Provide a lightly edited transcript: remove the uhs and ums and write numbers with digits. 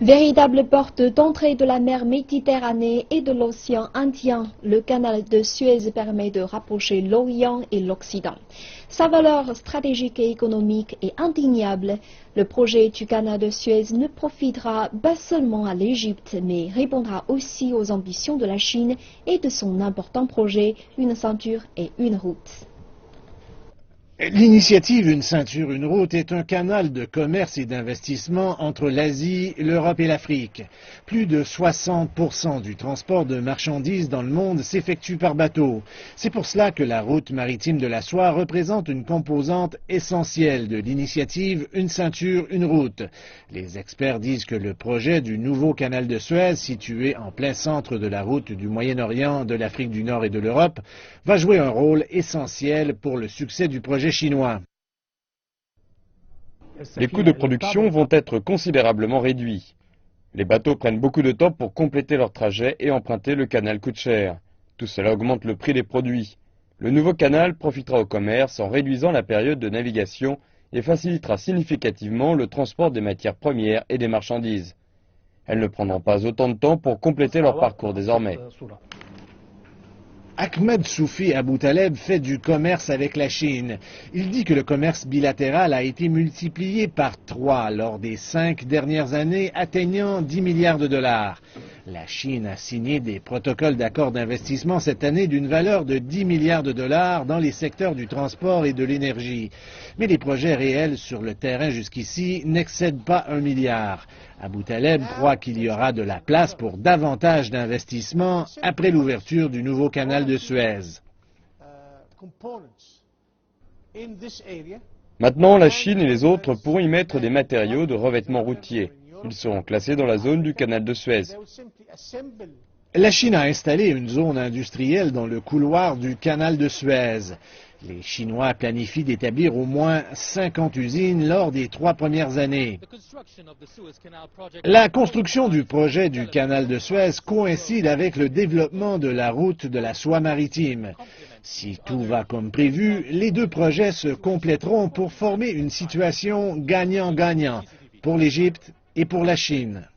Véritable porte d'entrée de la mer Méditerranée et de l'océan Indien, le canal de Suez permet de rapprocher l'Orient et l'Occident. Sa valeur stratégique et économique est indéniable. Le projet du canal de Suez ne profitera pas seulement à l'Égypte, mais répondra aussi aux ambitions de la Chine et de son important projet, une ceinture et une route. L'initiative Une ceinture, une route est un canal de commerce et d'investissement entre l'Asie, l'Europe et l'Afrique. Plus de 60% du transport de marchandises dans le monde s'effectue par bateau. C'est pour cela que la route maritime de la soie représente une composante essentielle de l'initiative Une ceinture, une route. Les experts disent que le projet du nouveau canal de Suez, situé en plein centre de la route du Moyen-Orient, de l'Afrique du Nord et de l'Europe, va jouer un rôle essentiel pour le succès du projet chinois. Les coûts de production vont être considérablement réduits. Les bateaux prennent beaucoup de temps pour compléter leur trajet et emprunter le canal coûte cher. Tout cela augmente le prix des produits. Le nouveau canal profitera au commerce en réduisant la période de navigation et facilitera significativement le transport des matières premières et des marchandises. Elles ne prendront pas autant de temps pour compléter leur parcours désormais. Ahmed Soufi Aboutaleb fait du commerce avec la Chine. Il dit que le commerce bilatéral a été multiplié par 3 lors des 5 dernières années, atteignant 10 milliards de dollars. La Chine a signé des protocoles d'accord d'investissement cette année d'une valeur de 10 milliards de dollars dans les secteurs du transport et de l'énergie. Mais les projets réels sur le terrain jusqu'ici n'excèdent pas 1 milliard. Aboutaleb croit qu'il y aura de la place pour davantage d'investissements après l'ouverture du nouveau canal de Suez. Maintenant, la Chine et les autres pourront y mettre des matériaux de revêtement routier. Ils seront classés dans la zone du canal de Suez. La Chine a installé une zone industrielle dans le couloir du canal de Suez. Les Chinois planifient d'établir au moins 50 usines lors des 3 premières années. La construction du projet du canal de Suez coïncide avec le développement de la route de la soie maritime. Si tout va comme prévu, les deux projets se compléteront pour former une situation gagnant-gagnant pour l'Égypte et pour la Chine.